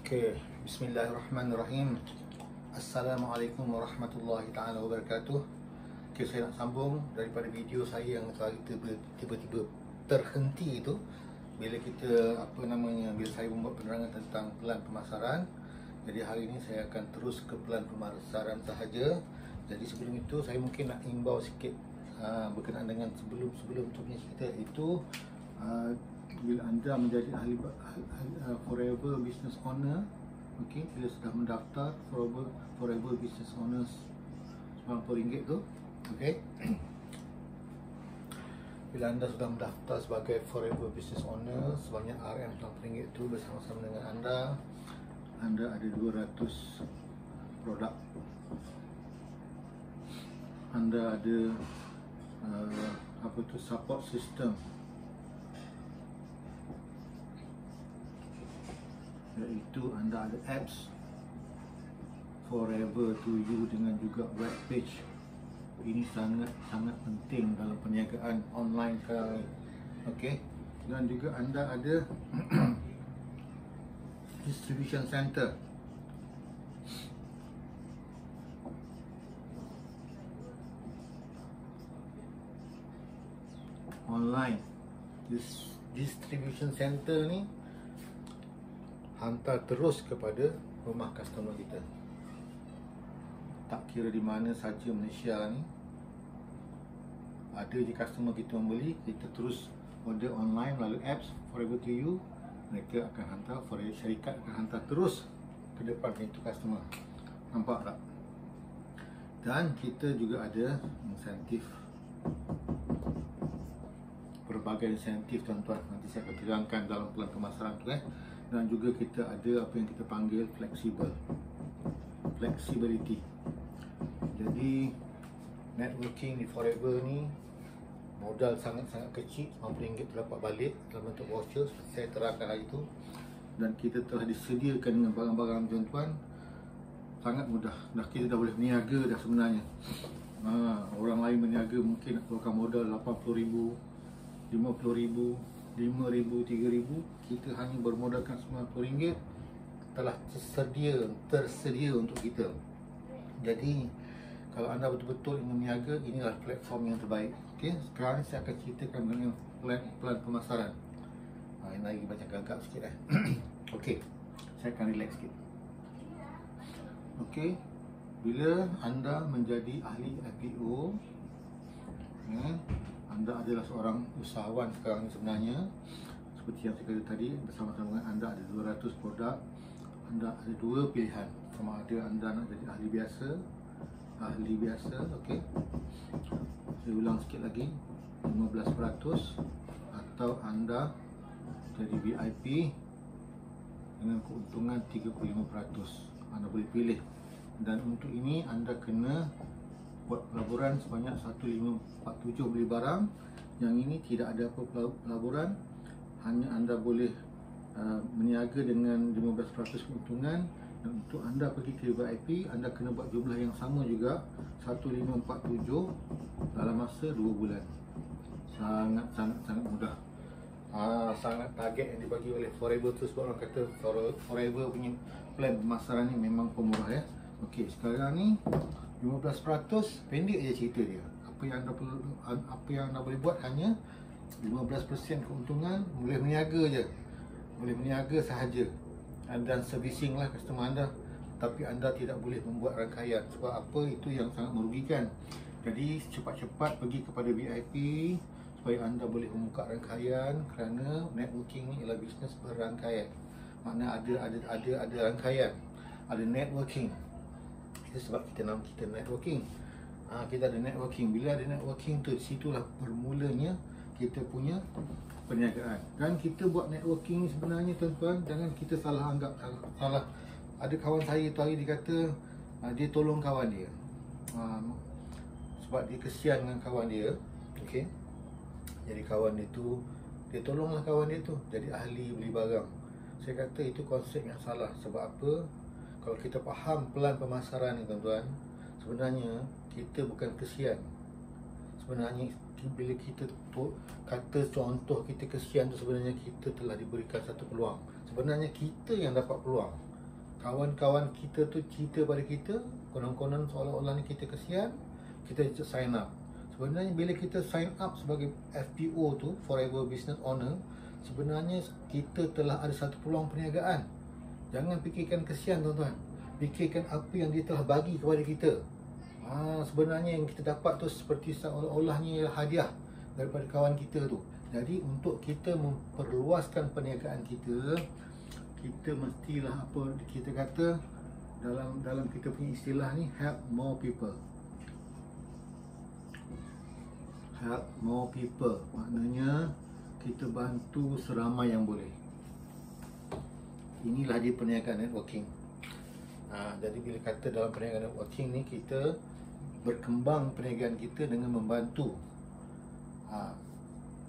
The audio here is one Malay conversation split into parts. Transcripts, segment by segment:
Okey, bismillahirrahmanirrahim. Assalamualaikum warahmatullahi taala wabarakatuh. Okey, saya nak sambung daripada video saya yang tiba-tiba terhenti itu bila kita bila saya membuat penerangan tentang pelan pemasaran. Jadi hari ini saya akan terus ke pelan pemasaran sahaja. Jadi sebelum itu saya mungkin nak imbau sikit berkenaan dengan sebelum punya cerita itu, bila anda menjadi ahli Forever Business Owner, okey, bila sudah mendaftar Forever Business Owners RM90 tu, okey. Bila anda sudah mendaftar sebagai Forever Business Owner sebanyak RM90 tu, bersama-sama dengan anda ada 200 produk. Anda ada support system, iaitu anda ada apps Forever to You dengan juga web page. Ini sangat penting dalam perniagaan online sekarang ni. Okey, dan juga anda ada distribution center. Online distribution center ni hantar terus kepada rumah customer kita. Tak kira di mana saja Malaysia ni, ada je customer kita membeli, kita terus order online melalui apps Forever to You. Mereka akan hantar, syarikat akan hantar terus ke depan pintu customer. Nampak tak? Dan kita juga ada insentif, berbagai insentif tuan-tuan. Nanti saya akan terangkan dalam pelan pemasaran tu Dan juga kita ada apa yang kita panggil flexibility. Jadi networking di Forever ni modal sangat-sangat kecil, RM50 dapat balik dalam bentuk voucher. Saya terangkan hari itu. Dan kita telah disediakan dengan barang-barang tuan-tuan sangat mudah. Kita dah boleh berniaga dah sebenarnya. Orang lain berniaga mungkin nak keluarkan modal RM80,000, RM50,000, RM5,000, RM3,000. Kita hanya bermodalkan RM90 telah tersedia untuk kita. Jadi kalau anda betul-betul ingin berniaga, inilah platform yang terbaik. Okey, sekarang saya akan ceritakan mengenai pelan pemasaran. Ini lagi macam gagap sikit Okey, saya akan relax sikit. Okey, bila anda menjadi ahli IPO, anda adalah seorang usahawan sekarang ni sebenarnya. Seperti yang saya kata tadi, bersama-sama dengan anda ada 200 produk. Anda ada dua pilihan, sama ada anda nak jadi ahli biasa, okey. Saya ulang sikit lagi, 15%, atau anda jadi VIP dengan keuntungan 35%. Anda boleh pilih. Dan untuk ini anda kena buat pelaburan sebanyak 1547 beli barang. Yang ini tidak ada apa pelaburan, hanya anda boleh meniaga dengan 15% keuntungan. Dan untuk anda pergi ke VIP, anda kena buat jumlah yang sama juga, 1547 dalam masa 2 bulan. Sangat mudah. Sangat target yang dibagi oleh Forever tu, sebab orang kata Forever punya plan pemasaran ni memang pemurah Okey, sekarang ni 15% pendek je cerita dia. Apa yang anda boleh buat hanya 15% keuntungan, boleh berniaga je. Boleh berniaga sahaja dan servicing lah customer anda. Tapi anda tidak boleh membuat rangkaian. Sebab apa? Itu yang sangat merugikan. Jadi cepat-cepat pergi kepada VIP supaya anda boleh membuka rangkaian, kerana networking ni ialah bisnes berrangkaian. Makna ada rangkaian, ada networking. Sebab nama kita networking. Kita ada networking. Bila ada networking tu, situlah bermulanya kita punya perniagaan. Dan kita buat networking ni sebenarnya tuan-tuan, jangan kita salah anggap. Ada kawan saya tu hari dia kata dia tolong kawan dia, sebab dia kesian dengan kawan dia. Okey, jadi kawan dia tu, dia tolonglah kawan dia tu jadi ahli beli barang. Saya kata itu konsep yang salah. Sebab apa? Kalau kita faham pelan pemasaran ni tuan-tuan, sebenarnya kita bukan kesian. Sebenarnya bila kita kata contoh kita kesian tu, sebenarnya kita telah diberikan satu peluang. Sebenarnya kita yang dapat peluang. kawan-kawan kita tu cerita pada kita, konon-konon seolah-olah ni kita kesian, kita sign up. Sebenarnya bila kita sign up sebagai FBO tu, Forever Business Owner, sebenarnya kita telah ada satu peluang perniagaan. Jangan fikirkan kesian tuan-tuan, fikirkan apa yang dia telah bagi kepada kita. Sebenarnya yang kita dapat tu seperti seolah-olahnya ialah hadiah daripada kawan kita tu. Jadi untuk kita memperluaskan perniagaan kita, kita mestilah apa kita kata dalam kita punya istilah ni, help more people. Help more people maknanya kita bantu seramai yang boleh. Inilah dia perniagaan networking. Jadi bila kata dalam perniagaan networking ni, kita berkembang perniagaan kita dengan membantu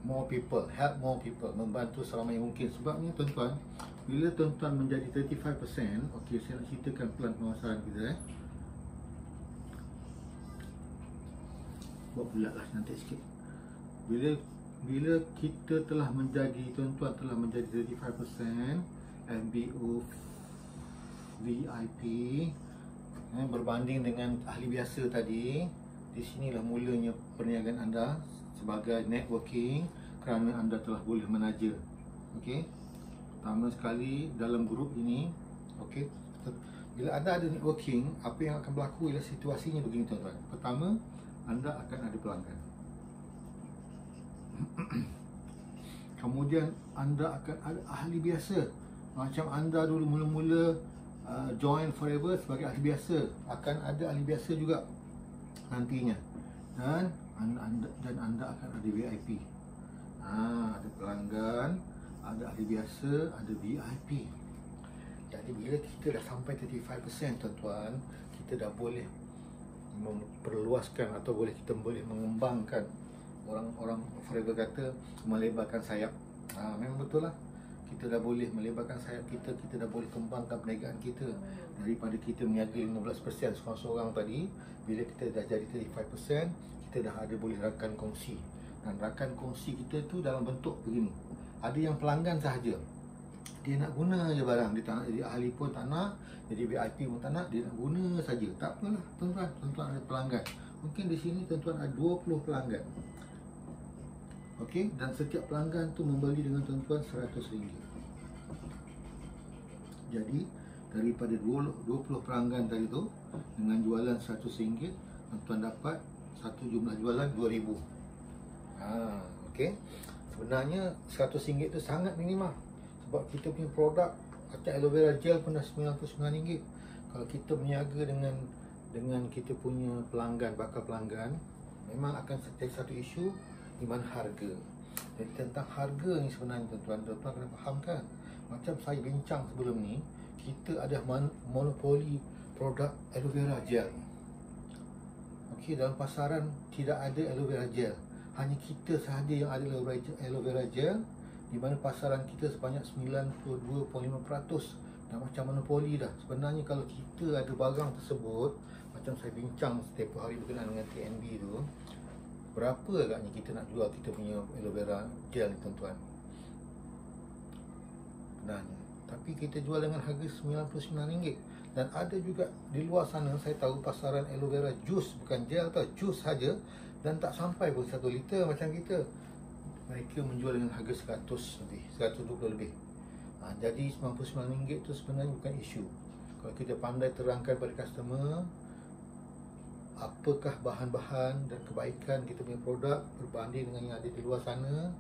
more people, help more people, membantu seramai yang mungkin. Sebabnya tuan-tuan, bila tuan-tuan menjadi 35%, okey, saya nak ceritakan pelan pemasaran kita. Buat pula lah nanti sikit. Bila kita telah menjadi, tuan-tuan telah menjadi 35% MBO VIP, berbanding dengan ahli biasa tadi, di sinilah mulanya perniagaan anda sebagai networking, kerana anda telah boleh menaja. Okey, pertama sekali dalam grup ini, okey, bila anda ada networking, apa yang akan berlaku ialah situasinya begini tuan-tuan. Pertama, anda akan ada pelanggan. Kemudian anda akan ada ahli biasa. Macam anda dulu mula-mula join Forever sebagai ahli biasa, akan ada ahli biasa juga nantinya. Dan anda akan ada VIP. Ada pelanggan, ada ahli biasa, ada VIP. Jadi bila kita dah sampai 35% tuan-tuan, kita dah boleh memperluaskan atau kita boleh mengembangkan, orang Forever kata melebarkan sayap. Memang betul lah, kita dah boleh melebarkan sayap kita, kita dah boleh kembangkan perniagaan kita. Daripada kita meniaga 15% seorang-seorang tadi, bila kita dah jadi 35%, kita dah ada boleh rakan kongsi. Dan rakan kongsi kita tu dalam bentuk begini. Ada yang pelanggan sahaja, dia nak guna je barang, dia tak nak jadi ahli pun tak nak, jadi VIP pun tak nak, dia nak guna saja. Tak apalah tuan-tuan, tuan-tuan ada pelanggan. Mungkin di sini tuan-tuan ada 20 pelanggan. Okey, dan setiap pelanggan tu membeli dengan tuan-tuan RM100. Jadi daripada 20 pelanggan tadi tu, dengan jualan RM100, tuan-tuan dapat satu jumlah jualan RM2,000. Okey, sebenarnya RM100 tu sangat minimal. Sebab kita punya produk kacang aloe vera gel pun dah RM99. Kalau kita berniaga dengan kita punya pelanggan, bakal pelanggan, memang akan jadi satu isu di mana harga. Jadi tentang harga ni sebenarnya tuan-tuan kena fahamkan. Macam saya bincang sebelum ni, kita ada monopoli produk aloe vera gel. Okey, dalam pasaran tidak ada aloe vera gel. Hanya kita sahaja yang ada aloe vera gel, di mana pasaran kita sebanyak 92.5%. Dah macam monopoli dah. Sebenarnya kalau kita ada barang tersebut, macam saya bincang setiap hari berkenaan dengan TNB tu, berapa agaknya kita nak jual kita punya aloe vera gel ni tuan-tuan? Sebenarnya, tapi kita jual dengan harga RM99. Dan ada juga di luar sana, saya tahu pasaran aloe vera jus, bukan gel tau, jus saja, dan tak sampai pun 1 liter macam kita. Mereka menjual dengan harga 100 lebih, 120 lebih. Jadi RM99 tu sebenarnya bukan isu. Kalau kita pandai terangkan pada customer apakah bahan-bahan dan kebaikan kita punya produk berbanding dengan yang ada di luar sana,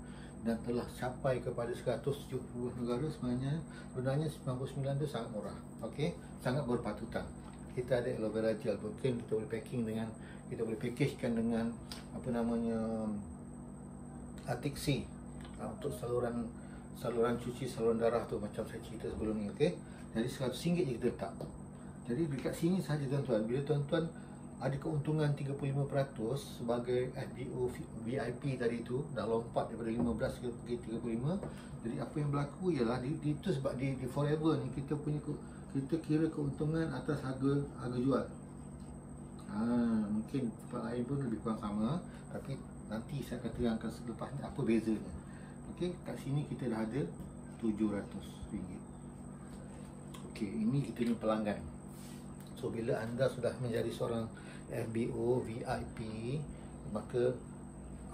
dan telah capai kepada 170 negara, sebenarnya RM99 tu sangat murah. Okey, sangat berpatutan. Kita ada aloe vera gel, mungkin kita boleh packing dengan, kita boleh packagekan dengan apa namanya, Atixi, untuk saluran cuci, saluran darah tu, macam saya cerita sebelum ni. Okey, jadi RM100 je kita letak. Jadi dekat sini saja tuan-tuan, bila tuan-tuan ada keuntungan 35% sebagai FBO VIP tadi tu, dah lompat daripada 15 ke 35. Jadi apa yang berlaku ialah itu sebab di Forever ni kita kira keuntungan atas harga jual. Mungkin tempat lain pun lebih kurang sama, tapi nanti saya akan terangkan selepas ni apa bezanya. Okey, kat sini kita dah ada RM700. Okey, ini kita ni pelanggan. So bila anda sudah menjadi seorang FBO VIP, maka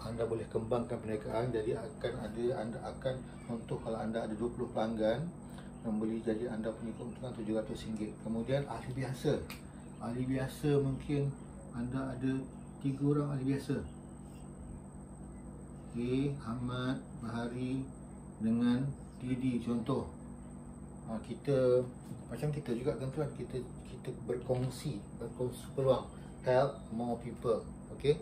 anda boleh kembangkan perniagaan. Jadi anda akan, untuk kalau anda ada 20 pelanggan yang beli, jadi anda punya keuntungan RM700. Kemudian ahli biasa mungkin anda ada 3 orang ahli biasa, Ahmad, Bahari dengan Didi contoh. Kita macam kita juga tuan-tuan, kita berkongsi peluang, help more people. Okey,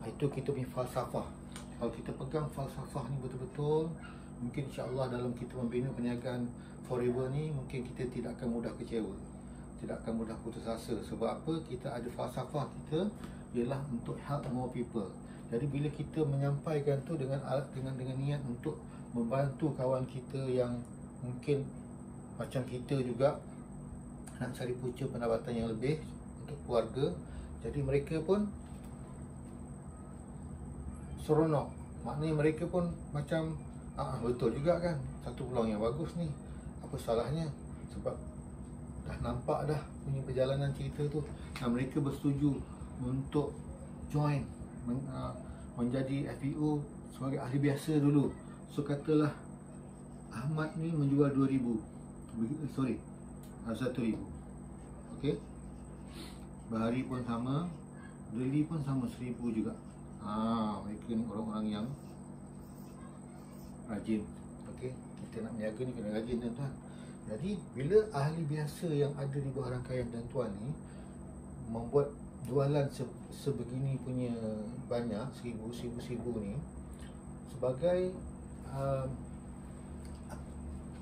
itu kita punya falsafah. Kalau kita pegang falsafah ni betul-betul, mungkin insya-Allah dalam kita membina perniagaan forever ni, mungkin kita tidak akan mudah kecewa, tidak akan mudah putus asa. Sebab apa? Kita ada falsafah kita ialah untuk help more people. Jadi bila kita menyampaikan tu dengan niat untuk membantu kawan kita yang mungkin macam kita juga nak cari punca pendapatan yang lebih untuk keluarga, jadi mereka pun seronok. Maknanya mereka pun macam betul juga kan, satu peluang yang bagus ni, apa salahnya? Sebab dah nampak dah punya perjalanan cerita tu, dan mereka bersetuju untuk join menjadi FBO sebagai ahli biasa dulu. So katalah Ahmad ni menjual 1,000. Okey, Bahari pun sama, Deli pun sama 1,000 juga. Mereka ni orang-orang yang rajin. Okey, kita nak berniaga ni kena rajin tuan-tuan. Jadi bila ahli biasa yang ada di bawah rangkaian tuan-tuan ni membuat jualan sebegini punya banyak, 1,000 ni, sebagai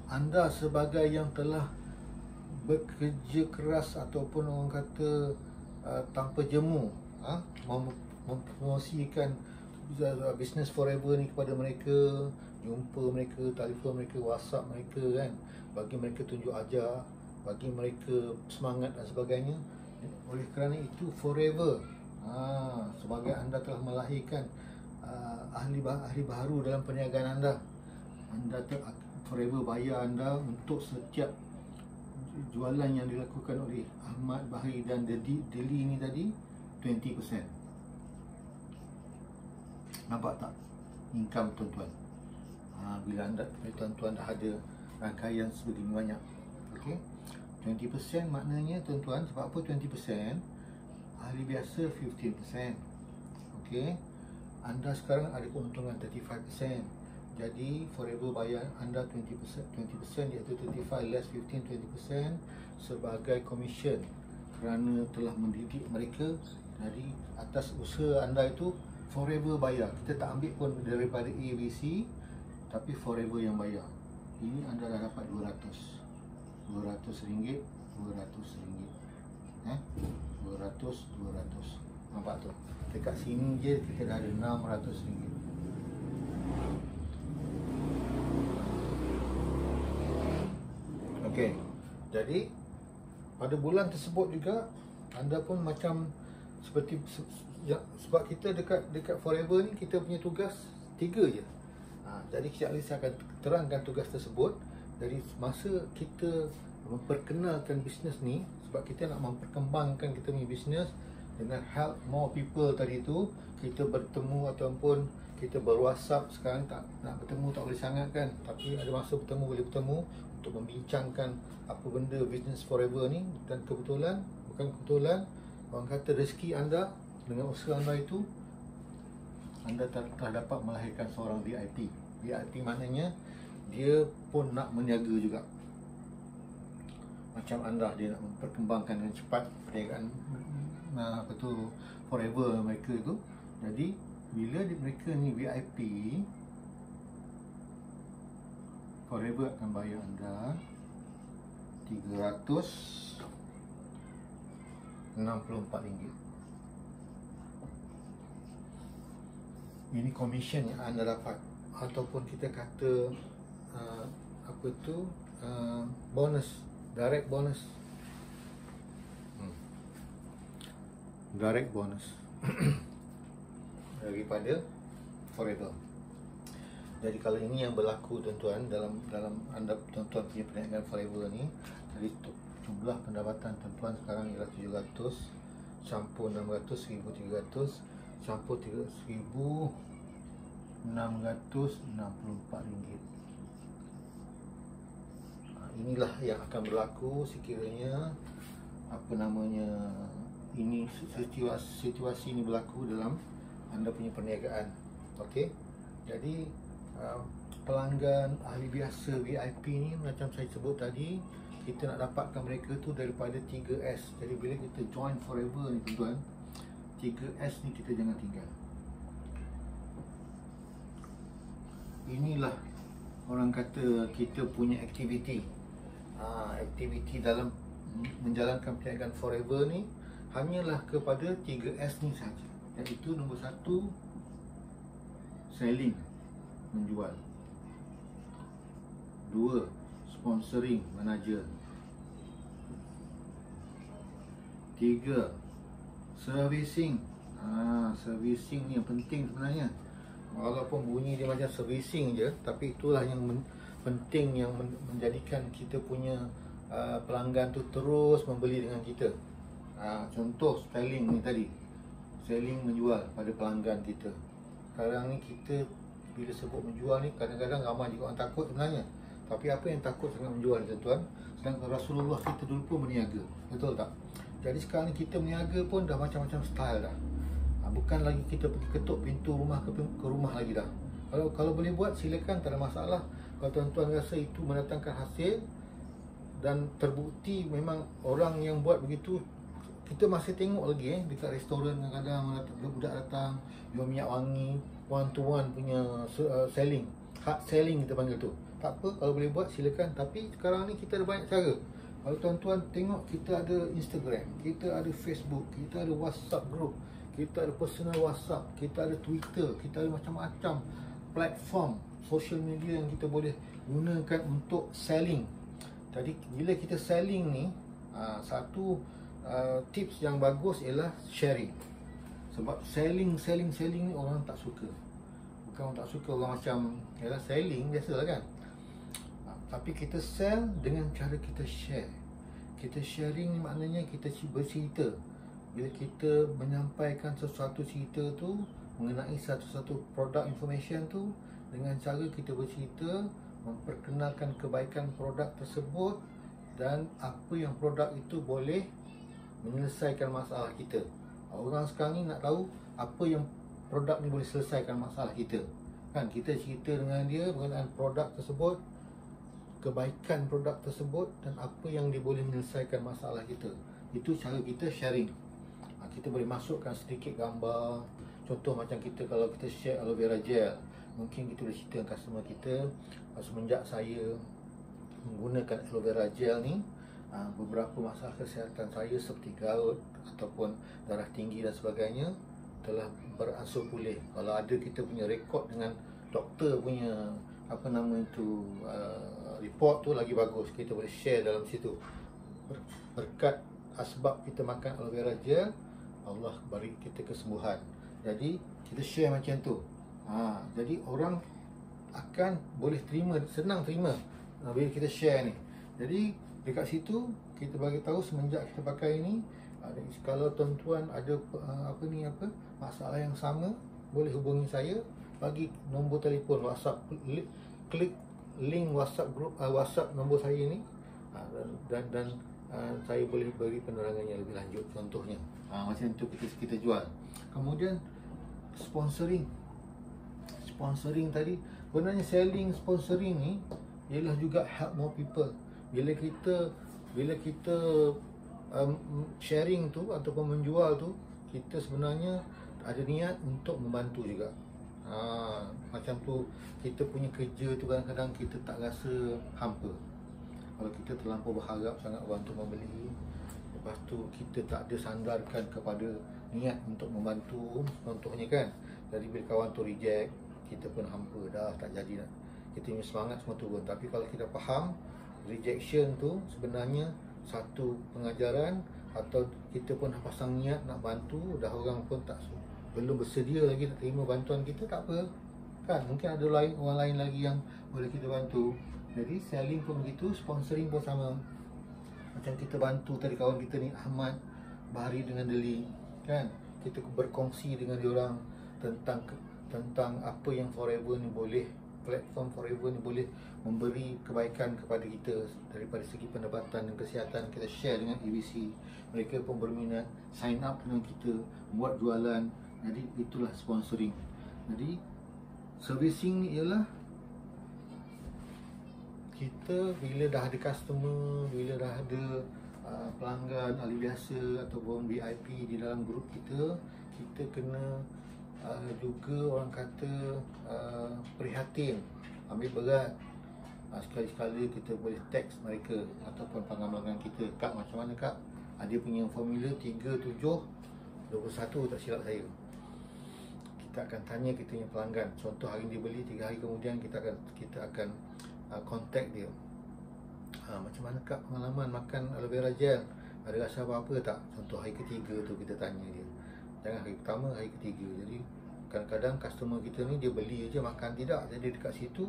anda sebagai yang telah bekerja keras ataupun orang kata tanpa jemu mempromosikan Business Forever ni kepada mereka, jumpa mereka, telefon mereka, WhatsApp mereka kan, bagi mereka tunjuk ajar, bagi mereka semangat dan sebagainya. Oleh kerana itu forever, sebagai anda telah melahirkan ahli baharu dalam perniagaan anda forever bayar anda untuk setiap jualan yang dilakukan oleh Ahmad, Bahari dan Deli ni tadi 20%. Nampak tak income tuan-tuan? Bila tuan-tuan dah ada rangkaian sebegini banyak. Okey, 20% maknanya tuan-tuan, sebab apa 20%? Ahli biasa 15%. Okey, anda sekarang ada keuntungan 35%. Jadi forever bayar anda 20%, iaitu 35 less 15, 20% sebagai commission kerana telah mendidik mereka. Jadi atas usaha anda itu forever bayar. Kita tak ambil pun daripada A, B, C, tapi forever yang bayar. Ini anda dah dapat 200 ringgit. 200. Nampak tu? Dekat sini je kita dah ada 600 ringgit. Okey, jadi pada bulan tersebut juga anda pun macam seperti sebab kita dekat forever ni kita punya tugas 3 je. Jadi sekejap lagi saya akan terangkan tugas tersebut. Dari masa kita memperkenalkan bisnes ni, sebab kita nak memperkembangkan kita punya bisnes dengan help more people tadi tu, kita bertemu ataupun kita ber-WhatsApp. Sekarang tak nak bertemu, tak boleh sangat kan, tapi ada masa bertemu, boleh bertemu untuk membincangkan apa benda Business Forever ni. Dan bukan kebetulan, orang kata rezeki anda dengan usaha anda itu, anda telah dapat melahirkan seorang VIP. VIP maknanya dia pun nak meniaga juga macam anda, dia nak memperkembangkan dengan cepat perniagaan forever mereka itu. Jadi bila mereka ni VIP, forever akan bayar anda 364 ringgit. Ini komisen yang anda dapat, ataupun kita kata bonus, direct bonus. Direct bonus daripada forever. Jadi kalau ini yang berlaku tuan-tuan dalam anda tuan-tuan punya perniagaan forever ni, jadi jumlah pendapatan tuan-tuan sekarang ialah 700, campur 600, 1300, campur 1664 ringgit. Inilah yang akan berlaku sekiranya ini situasi ini berlaku dalam anda punya perniagaan. Okey. Jadi pelanggan ahli biasa VIP ni macam saya sebut tadi, kita nak dapatkan mereka tu daripada 3S. Jadi bila kita join forever ni tuan-tuan, 3S ni kita jangan tinggal. Inilah orang kata kita punya aktiviti. Aktiviti dalam menjalankan perniagaan forever ni hanyalah kepada 3S ni saja. Iaitu nombor 1, selling, menjual. 2, sponsoring, manager. 3, servicing. Servicing ni yang penting sebenarnya. Walaupun bunyi dia macam servicing je, tapi itulah yang penting, yang menjadikan kita punya pelanggan tu terus membeli dengan kita. Contoh selling ni tadi, selling, menjual pada pelanggan kita. Sekarang ni kita bila sebut menjual ni, kadang-kadang ramai juga orang takut sebenarnya. Tapi apa yang takut sangat menjual ni tuan-tuan? Sedangkan Rasulullah kita dulu pun berniaga, betul tak? Jadi sekarang ni kita berniaga pun dah macam-macam style dah. Bukan lagi kita pergi ketuk pintu rumah ke rumah lagi dah. Kalau boleh buat silakan, tak ada masalah. Kalau tuan-tuan rasa itu mendatangkan hasil dan terbukti memang orang yang buat begitu, kita masih tengok lagi dekat restoran kadang-kadang budak datang jual minyak wangi, one to one punya selling, hard selling kita panggil tu. Tak apa, kalau boleh buat silakan. Tapi sekarang ni kita ada banyak cara. Kalau tuan-tuan tengok, kita ada Instagram, kita ada Facebook, kita ada WhatsApp group, kita ada personal WhatsApp, kita ada Twitter, kita ada macam-macam platform social media yang kita boleh gunakan untuk selling. Jadi bila kita selling ni, satu tips yang bagus ialah sharing. Sebab selling ni orang tak suka. Bukan orang tak suka, orang macam ialah selling biasalah kan. Tapi kita sell dengan cara kita share. Kita sharing maknanya kita bercerita. Bila kita menyampaikan sesuatu cerita tu mengenai satu-satu produk information tu, dengan cara kita bercerita, memperkenalkan kebaikan produk tersebut dan apa yang produk itu boleh menyelesaikan masalah kita. Orang sekarang ni nak tahu apa yang produk ni boleh selesaikan masalah kita. Kan kita cerita dengan dia mengenai produk tersebut, kebaikan produk tersebut dan apa yang dia boleh menyelesaikan masalah kita. Itu cara kita sharing. Kita boleh masukkan sedikit gambar. Contoh macam kita kalau kita share aloe vera gel, mungkin kita boleh cerita dengan customer kita, semenjak saya menggunakan aloe vera gel ni, beberapa masalah kesihatan saya seperti gout ataupun darah tinggi dan sebagainya telah beransur pulih. Kalau ada kita punya rekod dengan doktor punya report tu lagi bagus, kita boleh share dalam situ. Berkat sebab kita makan aloe vera gel, Allah beri kita kesembuhan. Jadi kita share macam tu. Jadi orang akan boleh terima, senang terima bila kita share ni. Jadi dekat situ kita bagi tahu semenjak kita pakai ini, kalau tuan-tuan ada masalah yang sama, boleh hubungi saya, bagi nombor telefon WhatsApp, klik link WhatsApp group, WhatsApp nombor saya ni, dan saya boleh beri penerangan yang lebih lanjut. Contohnya macam tu kita jual. Kemudian sponsoring tadi, sebenarnya selling, sponsoring ni ialah juga help more people. Bila kita sharing tu ataupun menjual tu, kita sebenarnya ada niat untuk membantu juga. Macam tu kita punya kerja tu kadang-kadang kita tak rasa hampa. Kalau kita terlampau berharap sangat orang tu membeli, lepas tu kita tak ada sandarkan kepada niat untuk membantu, contohnya kan. Jadi bila kawan tu reject, kita pun hampa dah, tak jadi nak. Kita punya semangat semua turun. Tapi kalau kita faham rejection tu sebenarnya satu pengajaran, atau kita pun pasang niat nak bantu, dah orang pun belum bersedia lagi nak terima bantuan kita, tak apa kan, mungkin ada orang lain lagi yang boleh kita bantu. Jadi selling pun begitu, sponsoring pun sama. Macam kita bantu tadi kawan kita ni Ahmad, Bahari dengan Deli, kan? Kita berkongsi dengan diorang tentang apa yang Forever ni boleh, platform Forever ni boleh memberi kebaikan kepada kita daripada segi pendapatan dan kesihatan. Kita share dengan ABC, mereka pun berminat, sign up dengan kita, buat jualan. Jadi itulah sponsoring. Jadi servicing ni ialah kita bila dah ada customer, bila dah ada pelanggan ahli biasa ataupun VIP di dalam grup kita, kita kena juga orang kata prihatin, ambil berat. Sekali-sekala kita boleh teks mereka ataupun pelanggan kita, "Kak, macam mana Kak? Dia punya formula 3721 tak silap saya." Kita akan tanya kita punya pelanggan. Contoh hari dia beli, 3 hari kemudian kita akan contact dia. Macam mana Kak pengalaman makan aloe vera gel? Ada rasa apa-apa tak? Contoh hari ketiga tu kita tanya dia. Jangan hari pertama, hari ketiga. Jadi kadang-kadang customer kita ni dia beli aja, makan tidak. Jadi dekat situ,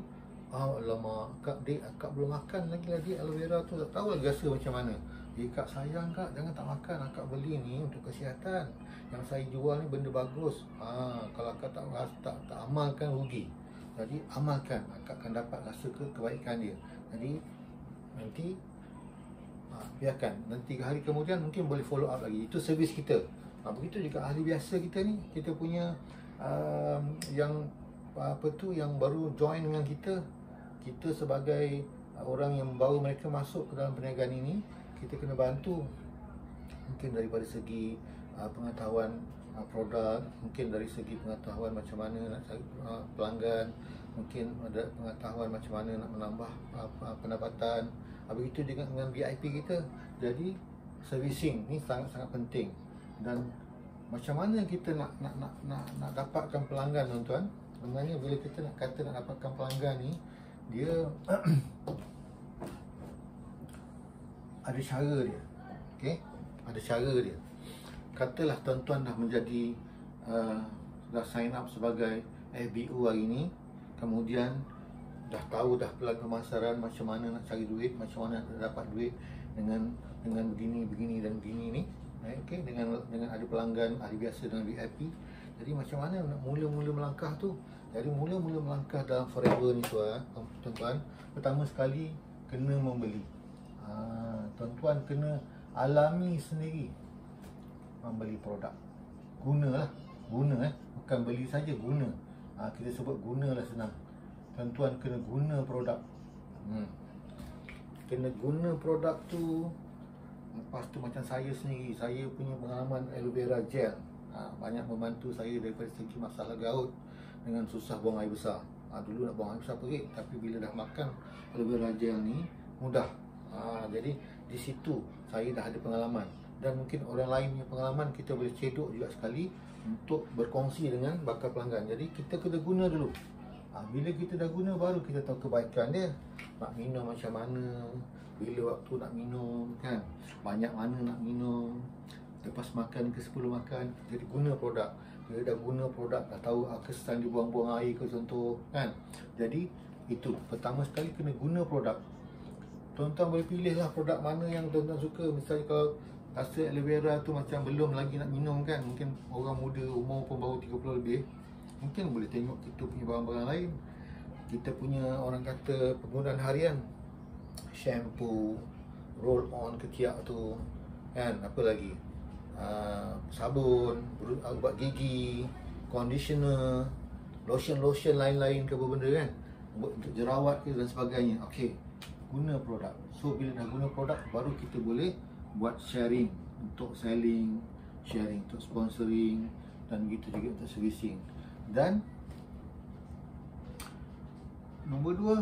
alamak Kak, Kak belum makan lagi lah dia aloe vera tu, tak tahu lagi rasa macam mana. Kak sayang Kak, jangan tak makan. Kak beli ni untuk kesihatan. Yang saya jual ni benda bagus. Kalau Kak tak amalkan, rugi. Jadi amalkan, Kak akan dapat rasa kebaikan dia. Jadi nanti biarkan, nanti hari kemudian mungkin boleh follow up lagi. Itu servis kita. Begitu juga ahli biasa kita ni, kita punya yang baru join dengan kita. Kita sebagai orang yang membawa mereka masuk ke dalam perniagaan ini, kita kena bantu. Mungkin daripada segi pengetahuan produk, mungkin dari segi pengetahuan macam mana nak cari pelanggan, mungkin ada pengetahuan macam mana nak menambah pendapatan. Begitu juga dengan VIP kita. Jadi servicing ni sangat-sangat penting. Dan macam mana kita nak dapatkan pelanggan, tuan-tuan? Sebenarnya bila kita nak dapatkan pelanggan ni, dia ada cara dia. Okey, ada cara dia. Katalah tuan-tuan dah menjadi dah sign up sebagai FBO hari ni, kemudian dah tahu dah pelan pemasaran, macam mana nak cari duit, macam mana nak dapat duit dengan begini dan begini ni. Okey, dengan ada pelanggan ahli biasa dengan VIP. Jadi macam mana nak mula-mula melangkah tu? Jadi mula-mula melangkah dalam Forever ni tuan-tuan, pertama sekali kena membeli. Tuan-tuan kena alami sendiri membeli produk. Guna, bukan beli saja, guna. Kita sebut gunalah senang. Tuan-tuan kena guna produk. Kena guna produk tu. Lepas tu macam saya sendiri, saya punya pengalaman aloe vera gel banyak membantu saya daripada segi masalah gout dengan susah buang air besar. Dulu nak buang air besar perit, tapi bila dah makan aloe vera gel ni mudah. Jadi di situ saya dah ada pengalaman, dan mungkin orang lain punya pengalaman kita boleh cedok juga sekali untuk berkongsi dengan bakal pelanggan. Jadi kita kena guna dulu. Bila kita dah guna, baru kita tahu kebaikan dia. Nak minum macam mana, bila waktu nak minum, kan, banyak mana nak minum, lepas makan ke sebelum makan. Jadi guna produk. Bila dah guna produk, dah tahu kesan dibuang-buang air ke contoh, kan. Jadi itu pertama sekali kena guna produk. Tuan-tuan boleh pilih lah produk mana yang tuan-tuan suka. Misalnya kalau rasa aloe vera tu macam belum lagi nak minum, kan, mungkin orang muda, umur pun baru 30 lebih, mungkin boleh tengok kita punya barang-barang lain. Kita punya orang kata penggunaan harian, shampoo, roll on ketiak tu, kan, apa lagi, sabun, ubat gigi, conditioner, lotion lain-lain ke apa benda, kan, untuk jerawat ke dan sebagainya. Okey, guna produk. So bila dah guna produk, baru kita boleh buat sharing untuk selling, sharing untuk sponsoring, dan begitu juga untuk servicing. Dan nombor 2,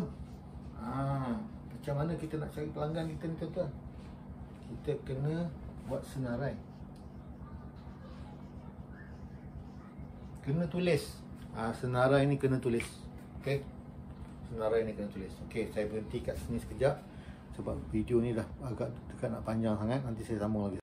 macam mana kita nak cari pelanggan kita ni, tuan-tuan? Kita kena buat senarai. Kena tulis. Senarai ni kena tulis. Okey, senarai ni kena tulis. Okey, saya berhenti kat sini sekejap sebab video ni dah agak dekat nak panjang sangat. Nanti saya sambung lagi.